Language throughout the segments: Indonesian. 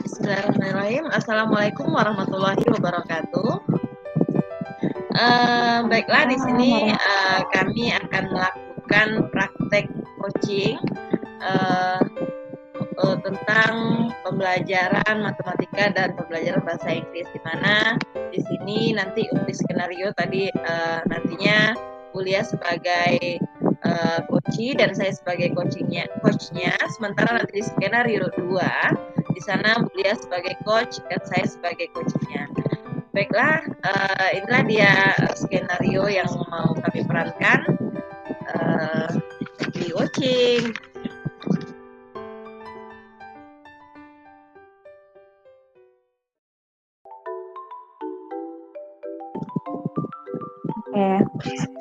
Bismillahirrahmanirrahim. Assalamualaikum warahmatullahi wabarakatuh. Baiklah, di sini kami akan melakukan praktek coaching tentang pembelajaran matematika dan pembelajaran bahasa Inggris, di mana di sini nanti untuk skenario tadi nantinya Bulia sebagai coach dan saya sebagai coachnya. Sementara nanti di skenario 2 di sana Bulia sebagai coach dan saya sebagai coachnya. Baiklah, inilah dia skenario yang mau kami perankan di coaching.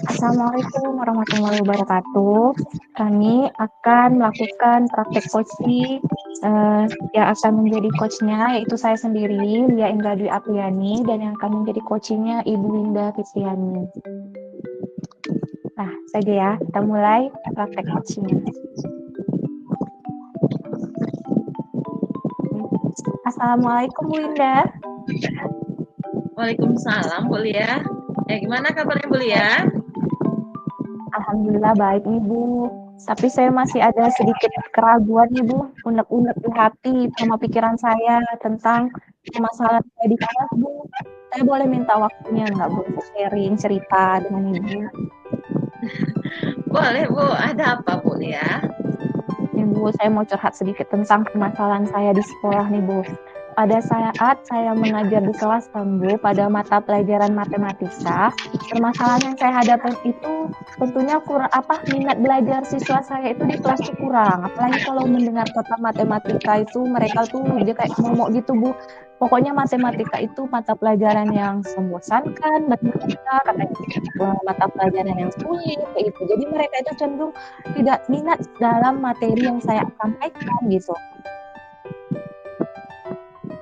Assalamualaikum warahmatullahi wabarakatuh. Kami akan melakukan praktek coaching yang akan menjadi coachnya yaitu saya sendiri, Lia Indra Dwi Apriani, dan yang akan menjadi coachingnya Ibu Winda Fitriani. Nah, saja ya, kita mulai praktek coaching. Assalamualaikum Bu Winda. Waalaikumsalam Bu Lia. Gimana kabarnya Bu Lia? Alhamdulillah baik nih Bu. Tapi saya masih ada sedikit keraguan nih Bu, unek-unek di hati sama pikiran saya tentang permasalahan saya di kelas Bu. Saya boleh minta waktunya nggak Bu untuk sharing cerita dengan Ibu? Boleh Bu, ada apa Bu Lia? Nih Bu, saya mau curhat sedikit tentang permasalahan saya di sekolah nih Bu. Pada saat saya mengajar di kelas kan Bu, pada mata pelajaran matematika, permasalahan yang saya hadapi itu tentunya minat belajar siswa saya itu di kelas itu kurang. Apalagi kalau mendengar kata matematika itu mereka tuh dia kayak ngomong gitu Bu. Pokoknya matematika itu mata pelajaran yang membosankan bagi mereka, katanya mata pelajaran yang sulit kayak gitu. Jadi mereka itu cenderung tidak minat dalam materi yang saya sampaikan gitu.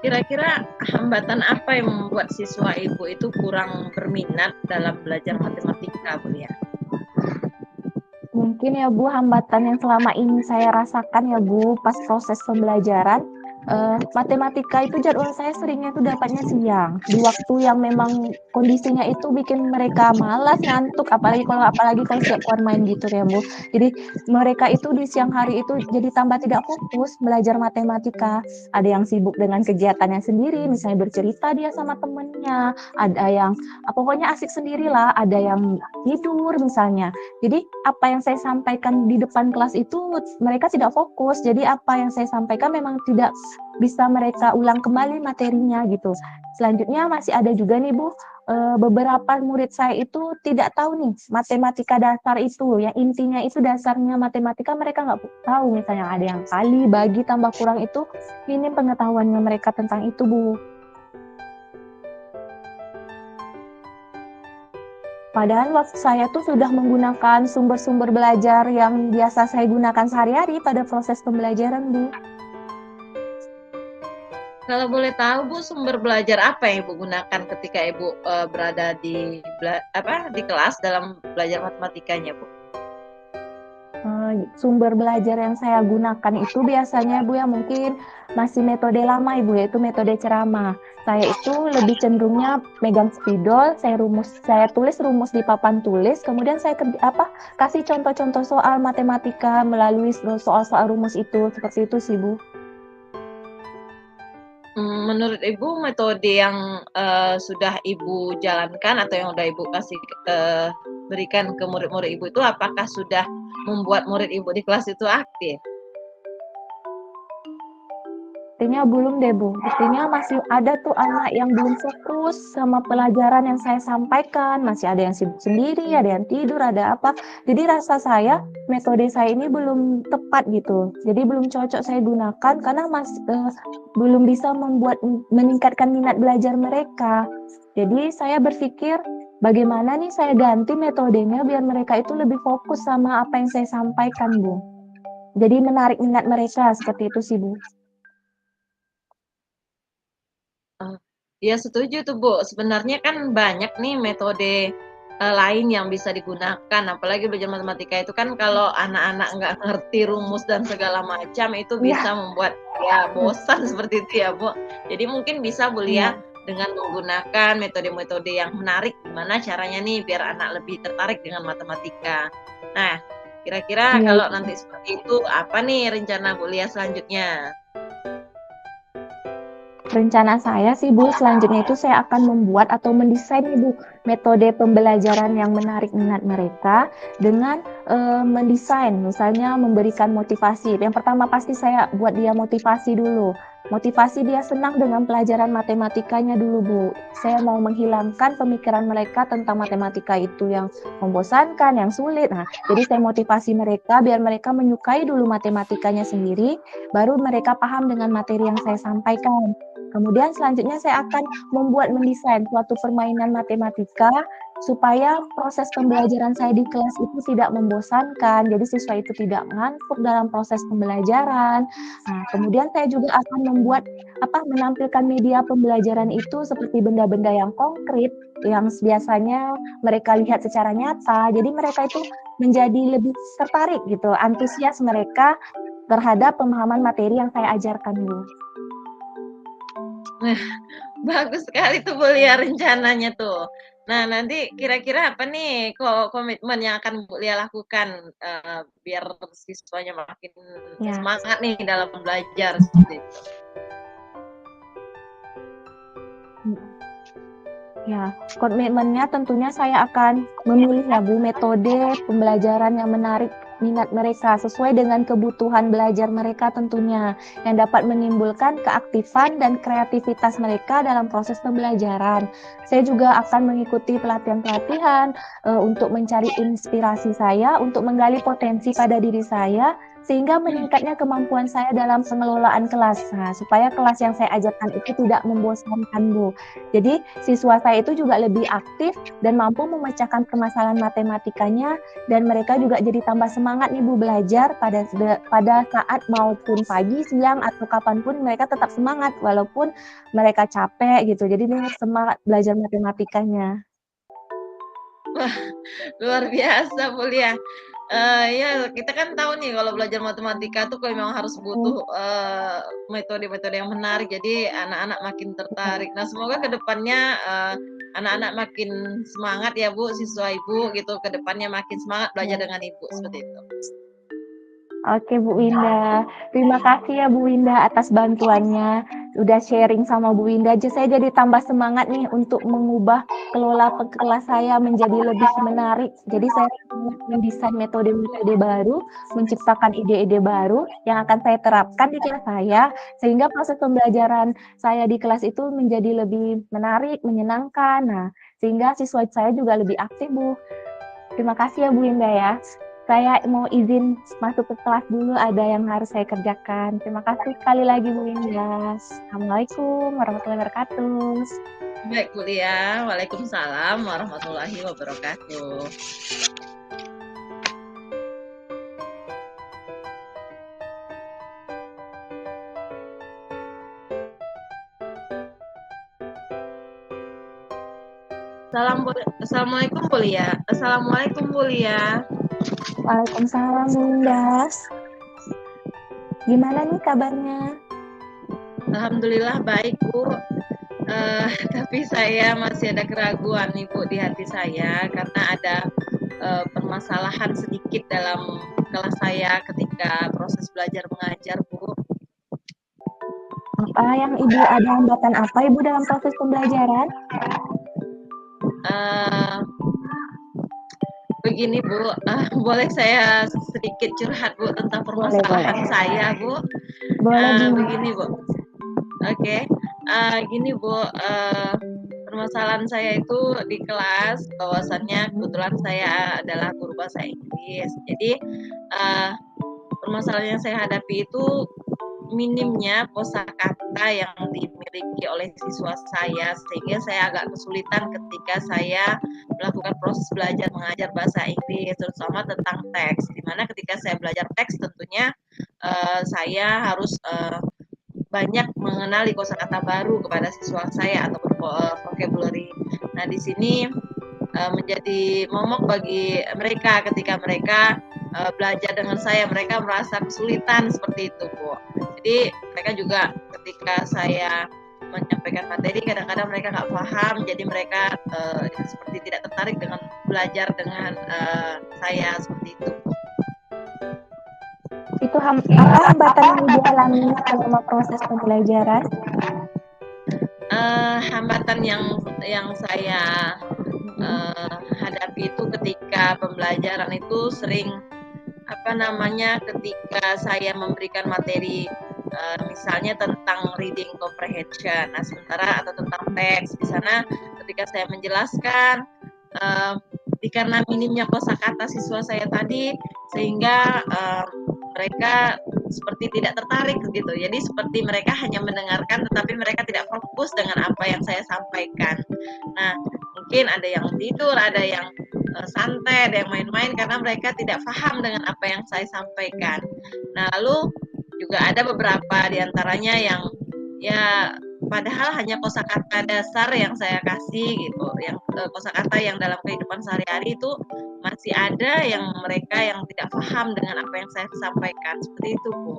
Kira-kira hambatan apa yang membuat siswa Ibu itu kurang berminat dalam belajar matematika, Bu ya? Mungkin ya Bu, hambatan yang selama ini saya rasakan ya Bu, pas proses pembelajaran, matematika itu jadwal saya seringnya itu dapatnya siang, di waktu yang memang kondisinya itu bikin mereka malas, ngantuk, apalagi kalau siap keluar main gitu ya Bu. Jadi mereka itu di siang hari itu jadi tambah tidak fokus belajar matematika. Ada yang sibuk dengan kegiatannya sendiri, misalnya bercerita dia sama temennya, ada yang pokoknya asik sendirilah, ada yang tidur misalnya. Jadi apa yang saya sampaikan di depan kelas itu mereka tidak fokus. Jadi apa yang saya sampaikan memang tidak bisa mereka ulang kembali materinya gitu. Selanjutnya masih ada juga nih Bu, beberapa murid saya itu tidak tahu nih matematika dasar itu, yang intinya itu dasarnya matematika mereka nggak tahu. Misalnya ada yang kali, bagi, tambah, kurang itu minim pengetahuannya mereka tentang itu Bu. Padahal waktu saya tuh sudah menggunakan sumber-sumber belajar yang biasa saya gunakan sehari-hari pada proses pembelajaran Bu. Kalau boleh tahu Bu, sumber belajar apa yang Ibu gunakan ketika Ibu berada di kelas dalam belajar matematikanya Bu? Sumber belajar yang saya gunakan itu biasanya Bu ya mungkin masih metode lama Ibu, yaitu metode ceramah. Saya itu lebih cenderungnya megang spidol, saya tulis rumus di papan tulis, kemudian saya kasih contoh-contoh soal matematika melalui soal-soal rumus itu, seperti itu sih Bu. Menurut Ibu metode yang sudah Ibu jalankan atau yang udah Ibu kasih berikan ke murid-murid Ibu itu apakah sudah membuat murid Ibu di kelas itu aktif? Buktinya belum deh Bu, buktinya masih ada tuh anak yang belum fokus sama pelajaran yang saya sampaikan, masih ada yang sibuk sendiri, ada yang tidur, ada apa. Jadi rasa saya, metode saya ini belum tepat gitu, jadi belum cocok saya gunakan karena belum bisa meningkatkan minat belajar mereka. Jadi saya berpikir, bagaimana nih saya ganti metodenya biar mereka itu lebih fokus sama apa yang saya sampaikan Bu. Jadi menarik minat mereka, seperti itu sih Bu. Ya setuju tuh Bu, sebenarnya kan banyak nih metode lain yang bisa digunakan, apalagi belajar matematika itu kan kalau anak-anak nggak ngerti rumus dan segala macam itu bisa Iya, membuat ya bosan seperti itu ya Bu. Jadi mungkin bisa Bu Lia iya. dengan menggunakan metode-metode yang menarik, gimana caranya nih biar anak lebih tertarik dengan matematika. Nah, kira-kira Iya, kalau nanti seperti itu apa nih rencana Bu Lia selanjutnya? rencana saya sih Bu, selanjutnya itu saya akan membuat atau mendesain nih Bu, metode pembelajaran yang menarik minat mereka dengan mendesain, misalnya memberikan motivasi. Yang pertama pasti saya buat dia motivasi dulu. Motivasi dia senang dengan pelajaran matematikanya dulu Bu. Saya mau menghilangkan pemikiran mereka tentang matematika itu yang membosankan, yang sulit. Nah, jadi saya motivasi mereka biar mereka menyukai dulu matematikanya sendiri, baru mereka paham dengan materi yang saya sampaikan. Kemudian selanjutnya saya akan mendesain suatu permainan matematika supaya proses pembelajaran saya di kelas itu tidak membosankan, jadi siswa itu tidak ngantuk dalam proses pembelajaran. Nah, kemudian saya juga akan menampilkan media pembelajaran itu seperti benda-benda yang konkret yang biasanya mereka lihat secara nyata. Jadi mereka itu menjadi lebih tertarik gitu, antusias mereka terhadap pemahaman materi yang saya ajarkan dulu. Nah, bagus sekali tuh Bu Lia rencananya tuh. Nah, nanti kira-kira apa nih komitmen yang akan Bu Lia lakukan biar siswanya makin Ya. semangat nih dalam belajar seperti itu. Ya, komitmennya tentunya saya akan memilih ya Bu, metode pembelajaran yang menarik minat mereka sesuai dengan kebutuhan belajar mereka tentunya, yang dapat menimbulkan keaktifan dan kreativitas mereka dalam proses pembelajaran. Saya juga akan mengikuti pelatihan-pelatihan untuk mencari inspirasi saya, untuk menggali potensi pada diri saya, sehingga meningkatnya kemampuan saya dalam pengelolaan kelas. Nah, supaya kelas yang saya ajarkan itu tidak membosankan Bu. Jadi siswa saya itu juga lebih aktif dan mampu memecahkan permasalahan matematikanya, dan mereka juga jadi tambah semangat nih Bu belajar pada saat maupun pagi, siang atau kapanpun mereka tetap semangat walaupun mereka capek gitu. Jadi dia semangat belajar matematikanya. Wah, luar biasa Bu Lia. Ya kita kan tahu nih kalau belajar matematika tuh memang harus butuh metode-metode yang menarik. Jadi anak-anak makin tertarik. Nah, semoga ke depannya anak-anak makin semangat ya Bu, siswa Ibu gitu ke depannya makin semangat belajar dengan Ibu seperti itu. Oke Bu Winda, terima kasih ya Bu Winda atas bantuannya. Udah sharing sama Bu Winda aja saya jadi tambah semangat nih untuk mengubah kelola kelas saya menjadi lebih menarik. Jadi saya mendesain metode-metode baru, menciptakan ide-ide baru yang akan saya terapkan di kelas saya, sehingga proses pembelajaran saya di kelas itu menjadi lebih menarik, menyenangkan. Nah, sehingga siswa saya juga lebih aktif Bu. Terima kasih ya Bu Winda ya. Saya mau izin masuk ke kelas dulu, ada yang harus saya kerjakan. Terima kasih sekali lagi Bu Winda. Assalamualaikum warahmatullahi wabarakatuh. Baik Bu Lia, Waalaikumsalam warahmatullahi wabarakatuh. Assalamualaikum Bu Lia. Assalamualaikum Bu Lia. Waalaikumsalam Bunda. Gimana nih kabarnya? Alhamdulillah baik Bu. Tapi saya masih ada keraguan nih Bu di hati saya karena ada permasalahan sedikit dalam kelas saya ketika proses belajar mengajar Bu. Apa yang Ibu ada hambatan apa Ibu dalam proses pembelajaran? Eh, Begini Bu, boleh saya sedikit curhat Bu tentang permasalahan Boleh. saya Bu? Boleh Bu. Begini Bu, oke. Gini Bu, permasalahan saya itu di kelas bahwasannya kebetulan saya adalah guru bahasa Inggris. Jadi permasalahan yang saya hadapi itu minimnya kosakata yang dimiliki oleh siswa saya, sehingga saya agak kesulitan ketika saya melakukan proses belajar mengajar bahasa Inggris, terutama tentang teks. Dimana ketika saya belajar teks tentunya saya harus banyak mengenali kosakata baru kepada siswa saya atau vocabulary. Nah, di sini menjadi momok bagi mereka ketika mereka belajar dengan saya, mereka merasa kesulitan seperti itu, Bu. Jadi mereka juga ketika saya menyampaikan materi kadang-kadang mereka nggak paham, jadi mereka seperti tidak tertarik dengan belajar dengan saya seperti itu. Itu apa hambatan yang Ibu alami selama proses pembelajaran? Hambatan yang saya hadapi itu ketika pembelajaran itu sering ketika saya memberikan materi misalnya tentang reading comprehension, nah sementara atau tentang teks di sana ketika saya menjelaskan karena minimnya kosakata siswa saya tadi sehingga mereka seperti tidak tertarik gitu. Jadi seperti mereka hanya mendengarkan tetapi mereka tidak fokus dengan apa yang saya sampaikan. Nah, mungkin ada yang tidur, ada yang santai, ada yang main-main karena mereka tidak paham dengan apa yang saya sampaikan. Nah, lalu juga ada beberapa diantaranya yang ya padahal hanya kosakata dasar yang saya kasih gitu, yang kosakata yang dalam kehidupan sehari-hari itu masih ada yang mereka yang tidak paham dengan apa yang saya sampaikan seperti itu Bu.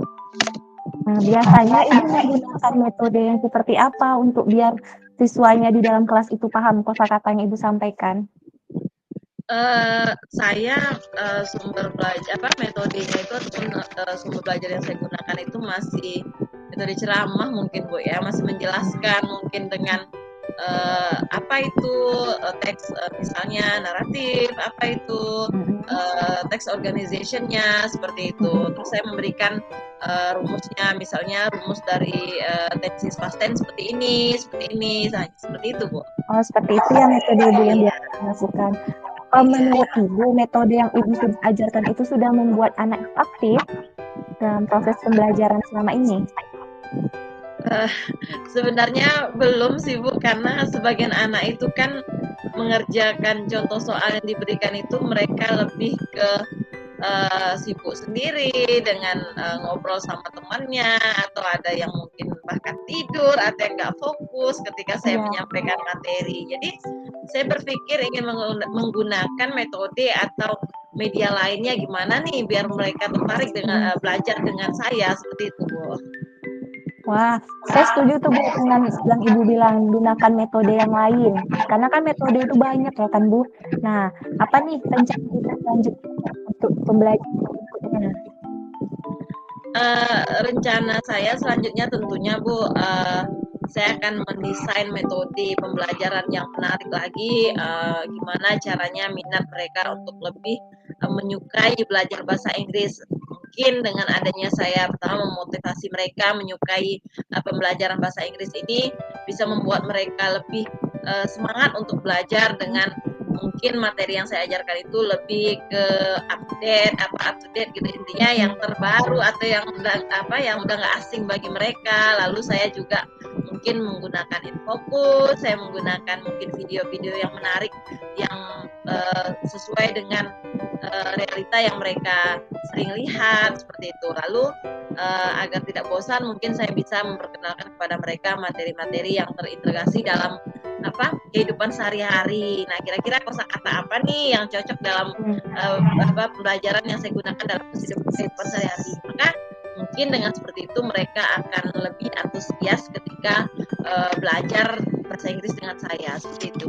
Nah, biasanya Ibu menggunakan metode yang seperti apa untuk biar siswanya di dalam kelas itu paham kosakata yang Ibu sampaikan? Saya sumber belajar metodenya itu sumber belajar yang saya gunakan itu masih metode ceramah mungkin Bu ya, masih menjelaskan mungkin dengan apa itu teks misalnya naratif, apa itu teks organization-nya seperti itu. Terus saya memberikan rumusnya, misalnya rumus dari tenses past tense seperti ini, seperti itu Bu. Oh, seperti itu ya metode Ibu yang biasa dilakukan. Menurut Ibu, metode yang Ibu sudah ajarkan itu sudah membuat anak aktif dalam proses pembelajaran selama ini? Sebenarnya belum sih Bu, karena sebagian anak itu kan mengerjakan contoh soal yang diberikan itu mereka lebih ke sibuk sendiri dengan ngobrol sama temannya, atau ada yang mungkin bahkan tidur, atau yang nggak fokus ketika saya menyampaikan materi. Jadi saya berpikir ingin menggunakan metode atau media lainnya gimana nih biar mereka tertarik dengan belajar dengan saya seperti itu Bu. Wah, saya setuju tuh Bu dengan yang Ibu bilang gunakan metode yang lain. Karena kan metode itu banyak ya kan Bu. Nah, apa nih rencana Ibu selanjutnya untuk pembelajaran berikutnya? Rencana saya selanjutnya tentunya Bu, saya akan mendesain metode pembelajaran yang menarik lagi, gimana caranya minat mereka untuk lebih menyukai belajar bahasa Inggris. Mungkin dengan adanya saya pertama memotivasi mereka menyukai pembelajaran bahasa Inggris ini bisa membuat mereka lebih semangat untuk belajar dengan mungkin materi yang saya ajarkan itu lebih ke up to date gitu, intinya yang terbaru atau yang udah nggak asing bagi mereka. Lalu saya juga mungkin menggunakan infokus, saya menggunakan mungkin video-video yang menarik yang sesuai dengan realita yang mereka sering lihat seperti itu. Lalu agar tidak bosan mungkin saya bisa memperkenalkan kepada mereka materi-materi yang terintegrasi dalam kehidupan sehari-hari. Nah, kira-kira kosakata apa nih yang cocok dalam pembelajaran yang saya gunakan dalam kehidupan sehari-hari? Maka mungkin dengan seperti itu mereka akan lebih antusias ketika belajar bahasa Inggris dengan saya, seperti itu.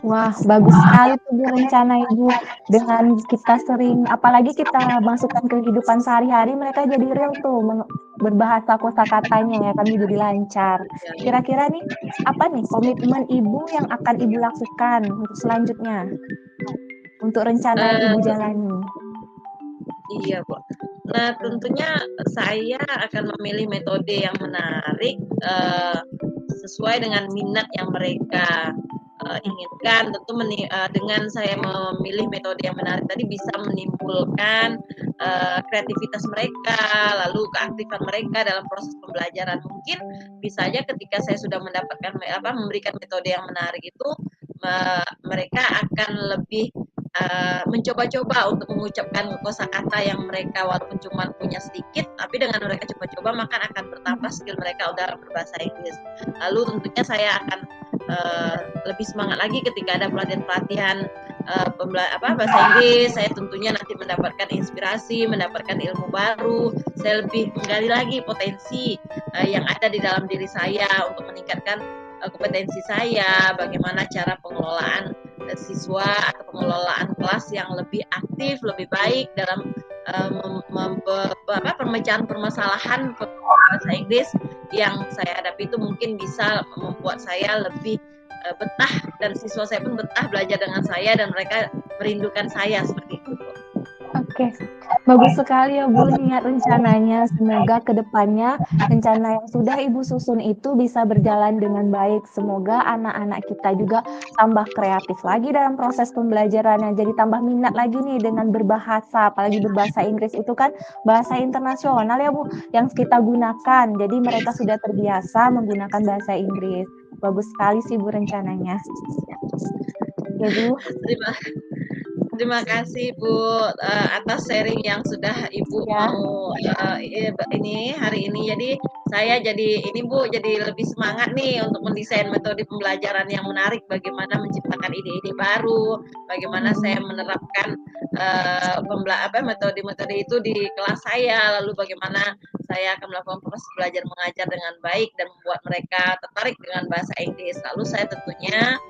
Wah, bagus sekali tuh Bu rencana Ibu. Dengan kita sering, apalagi kita masukkan ke kehidupan sehari-hari, mereka jadi real tuh berbahasa kosakatanya ya kan jadi lancar. Kira-kira nih, apa nih komitmen Ibu yang akan Ibu lakukan untuk selanjutnya? Untuk rencana yang Ibu jalani. Iya, Bu. Nah, tentunya saya akan memilih metode yang menarik sesuai dengan minat yang mereka inginkan. Tentu dengan saya memilih metode yang menarik tadi bisa menimbulkan kreativitas mereka, lalu keaktifan mereka dalam proses pembelajaran. Mungkin bisa saja ketika saya sudah mendapatkan memberikan metode yang menarik itu, mereka akan lebih mencoba-coba untuk mengucapkan kosakata yang mereka walaupun cuma punya sedikit, tapi dengan mereka coba-coba maka akan bertambah skill mereka dalam berbahasa Inggris. Lalu tentunya saya akan lebih semangat lagi ketika ada pelatihan-pelatihan bahasa Inggris. Saya tentunya nanti mendapatkan inspirasi, mendapatkan ilmu baru. Saya lebih menggali lagi potensi yang ada di dalam diri saya untuk meningkatkan kompetensi saya, bagaimana cara pengelolaan siswa atau pengelolaan kelas yang lebih aktif, lebih baik dalam pemecahan permasalahan bahasa Inggris yang saya hadapi itu mungkin bisa membuat saya lebih betah dan siswa saya pun betah belajar dengan saya dan mereka merindukan saya seperti itu. Oke, bagus sekali ya Bu niat rencananya. Semoga kedepannya rencana yang sudah Ibu susun itu bisa berjalan dengan baik. Semoga anak-anak kita juga tambah kreatif lagi dalam proses pembelajarannya. Jadi tambah minat lagi nih dengan berbahasa, apalagi berbahasa Inggris itu kan bahasa internasional ya Bu yang kita gunakan. Jadi mereka sudah terbiasa menggunakan bahasa Inggris. Bagus sekali sih Bu rencananya. Ya Bu. Terima kasih Bu atas sharing yang sudah Ibu mau ini hari ini. Jadi saya jadi lebih semangat nih untuk mendesain metode pembelajaran yang menarik. Bagaimana menciptakan ide-ide baru, bagaimana saya menerapkan metode-metode itu di kelas saya. Lalu bagaimana saya akan melakukan proses belajar mengajar dengan baik dan membuat mereka tertarik dengan bahasa Inggris. Lalu saya tentunya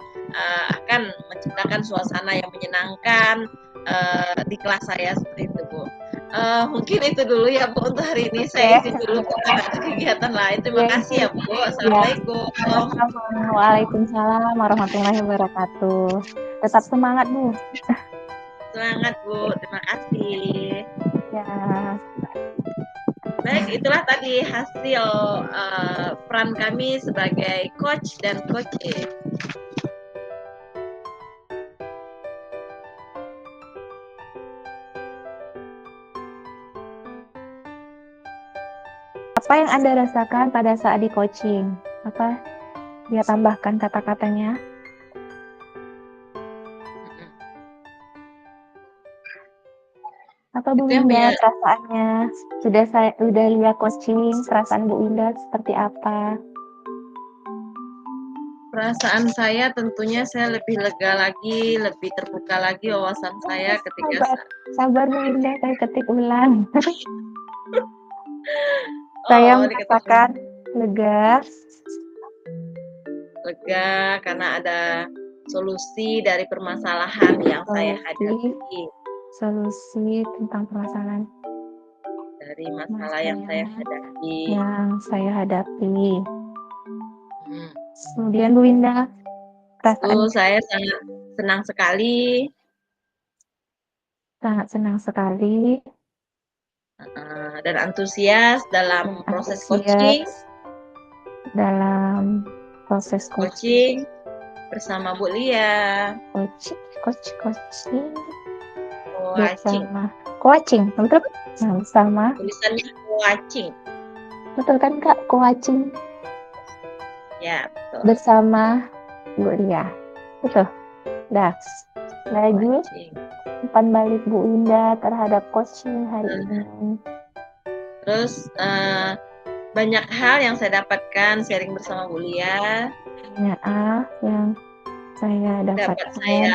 akan menciptakan suasana yang menyenangkan di kelas saya seperti itu Bu. Mungkin itu dulu ya Bu untuk hari ini. Saya izin dulu karena ada kegiatan lain. Terima kasih ya Bu. Assalamualaikum. Waalaikumsalam warahmatullahi wabarakatuh. Tetap semangat Bu. Semangat Bu. Terima kasih. Ya. Baik, itulah tadi hasil peran kami sebagai coach dan coachee. Apa yang Anda rasakan pada saat di coaching? Apa dia tambahkan kata-katanya? Apa Bu Winda perasaannya? Sudah lihat coaching, perasaan Bu Winda seperti apa? Perasaan saya tentunya saya lebih lega lagi, lebih terbuka lagi wawasan saya ketika sabar Bu Winda, saya ketik ulang. Saya merasakan lega karena ada solusi dari permasalahan yang saya hadapi. Solusi tentang permasalahan dari masalah yang saya hadapi. Kemudian Bu Winda, saya sangat senang sekali. Sangat senang sekali. Dan antusias dalam proses coaching. Dalam proses coaching bersama Bu Lia. Coaching, betul? Bersama. Tulisannya coaching. Betul kan Kak? Coaching. Ya, betul. Bersama Bu Lia. Betul. Dah. Lagi umpan balik Bu Winda terhadap coaching hari ini. Terus banyak hal yang saya dapatkan sharing bersama Bu Lia. pertanyaan yang saya dapat dapatkan,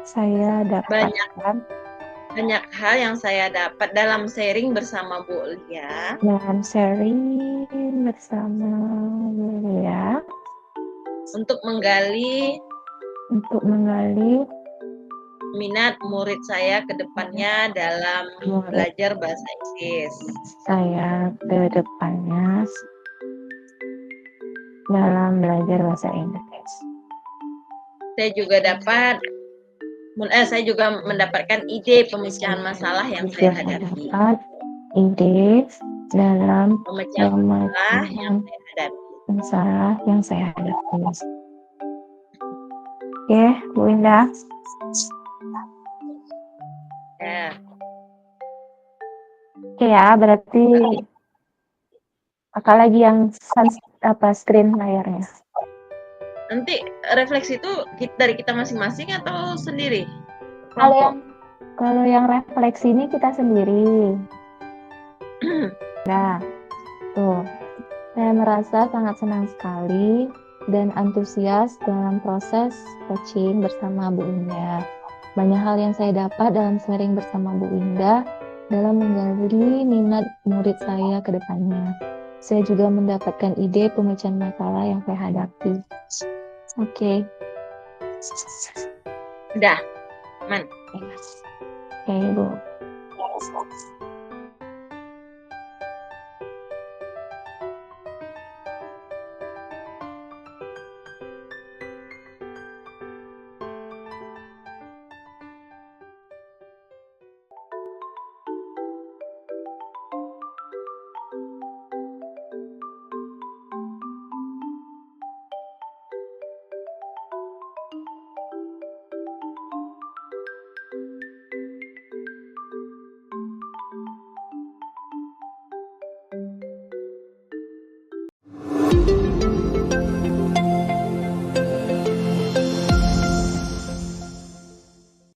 saya banyak dapatkan banyak hal yang saya dapat dalam sharing bersama Bu Lia. dalam sharing bersama Bulia Untuk menggali minat murid saya ke depannya dalam murid belajar bahasa Inggris. saya ke depannya dalam belajar bahasa Inggris. Saya juga mendapatkan ide pemecahan masalah yang saya hadapi. Dapat ide dalam Pemecahan masalah yang saya hadapi. masalah yang saya hadapi. Oke, Bu Indah. Ya. Oke ya, berarti apalagi yang screen layarnya. Nanti refleksi itu dari kita masing-masing atau sendiri? Kalau yang refleksi ini kita sendiri. Nah, tuh. Saya merasa sangat senang sekali dan antusias dalam proses coaching bersama Bu Indah. Banyak hal yang saya dapat dalam sharing bersama Bu Indah dalam menggali minat murid saya ke depannya. Saya juga mendapatkan ide pemecahan masalah yang saya hadapi. Oke. Udah, Man. Oke, Bu.